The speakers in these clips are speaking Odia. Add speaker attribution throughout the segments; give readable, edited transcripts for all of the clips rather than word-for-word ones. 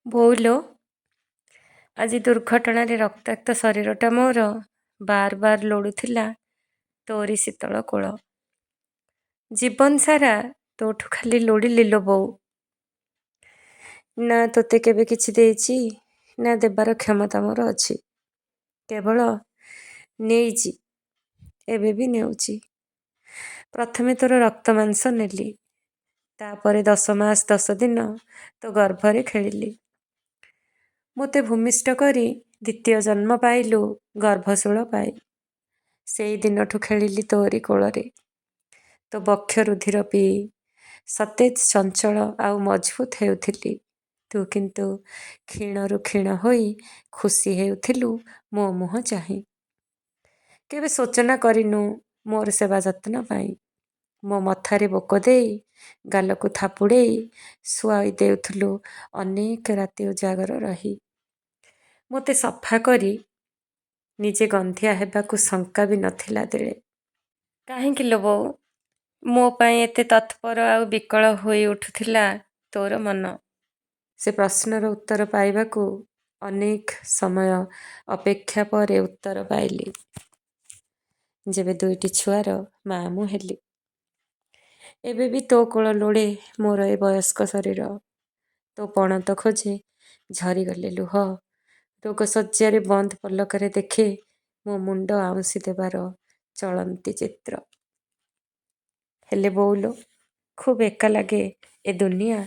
Speaker 1: ବୋଉଲୋ, ଆଜି ଦୁର୍ଘଟଣାରେ ରକ୍ତାକ୍ତ ଶରୀରଟା ମୋର ବାର ବାର ଲୋଡ଼ୁଥିଲା ତୋରି ଶୀତଳ କୋଳ। ଜୀବନ ସାରା ତୋଠୁ ଖାଲି ଲୋଡ଼ିଲି ଲୋ ବୋଉ। ନା ତୋତେ କେବେ କିଛି ଦେଇଛି, ନା ଦେବାର କ୍ଷମତା ମୋର ଅଛି। କେବଳ ନେଇଛି, ଏବେ ବି ନେଉଛି। ପ୍ରଥମେ ତୋର ରକ୍ତ ମାଂସ ନେଲି, ତାପରେ 10 ମାସ 10 ଦିନ ତୋ ଗର୍ଭରେ ଖେଳିଲି। ମୋତେ ଭୂମିଷ୍ଠ କରି ଦ୍ୱିତୀୟ ଜନ୍ମ ପାଇଲୁ ଗର୍ଭଶୂଳ ପାଇ। ସେଇ ଦିନଠୁ ଖେଳିଲି ତୋରି କୋଳରେ। ତୋ ବକ୍ଷ ରୁଧିର ପିଇ ସତେଜ ଚଞ୍ଚଳ ଆଉ ମଜବୁତ ହେଉଥିଲି। ତୁ କିନ୍ତୁ କ୍ଷୀଣରୁ କ୍ଷୀଣ ହୋଇ ଖୁସି ହେଉଥିଲୁ ମୋ ମୁହଁ ଚାହିଁ। କେବେ ଶୋଚନା କରିନୁ ମୋର ସେବା ଯତ୍ନ ପାଇଁ। ମୋ ମଥାରେ ବୋକ ଦେଇ ଗାଲକୁ ଥାପୁଡ଼େଇ ଶୁଆଇ ଦେଉଥିଲୁ ଅନେକ ରାତି ଉଜାଗର ରହି। ମୋତେ ସଫା କରି ନିଜେ ଗନ୍ଧିଆ ହେବାକୁ ଶଙ୍କା ବି ନଥିଲା ଦିଳେ। କାହିଁକି ଲୋ ବୋଉ, ମୋ ପାଇଁ ଏତେ ତତ୍ପର ଆଉ ବିକଳ ହୋଇ ଉଠୁଥିଲା ତୋର ମନ? ସେ ପ୍ରଶ୍ନର ଉତ୍ତର ପାଇବାକୁ ଅନେକ ସମୟ ଅପେକ୍ଷା ପରେ ଉତ୍ତର ପାଇଲି, ଯେବେ 2ଟି ଛୁଆର ମା ମୁଁ ହେଲି। ଏବେ ବି ତୋ କୋଳ ଲୋଡ଼େ ମୋର ଏ ବୟସ୍କ ଶରୀର। ତୋ ପଣତ ଖୋଜେ ଝରିଗଲେ ଲୁହ। ରୋଗ ଶଯ୍ୟାରେ ବନ୍ଦ ପଲକରେ ଦେଖେ ମୋ ମୁଣ୍ଡ ଆଉଁସି ଦେବାର ଚଳନ୍ତି ଚିତ୍ର। ହେଲେ ବୋଉଲୋ, ଖୁବ୍ ଏକା ଲାଗେ ଏ ଦୁନିଆ।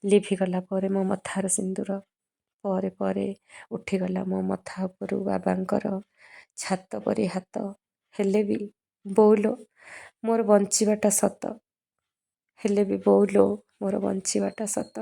Speaker 1: ଲିଭିଗଲା ପରେ ମୋ ମଥାର ସିନ୍ଦୁର। ପରେ ପରେ ଉଠିଗଲା ମୋ ମଥା ଉପରୁ ବାବାଙ୍କର ଛାତ ପରି ହାତ। ହେଲେ ବି ବୋଉଲୋ, ମୋର ବଞ୍ଚିବାଟା ସତ। ହେଲେ ବି ବୋଉଲୋ, ମୋର ବଞ୍ଚିବାଟା ସତ।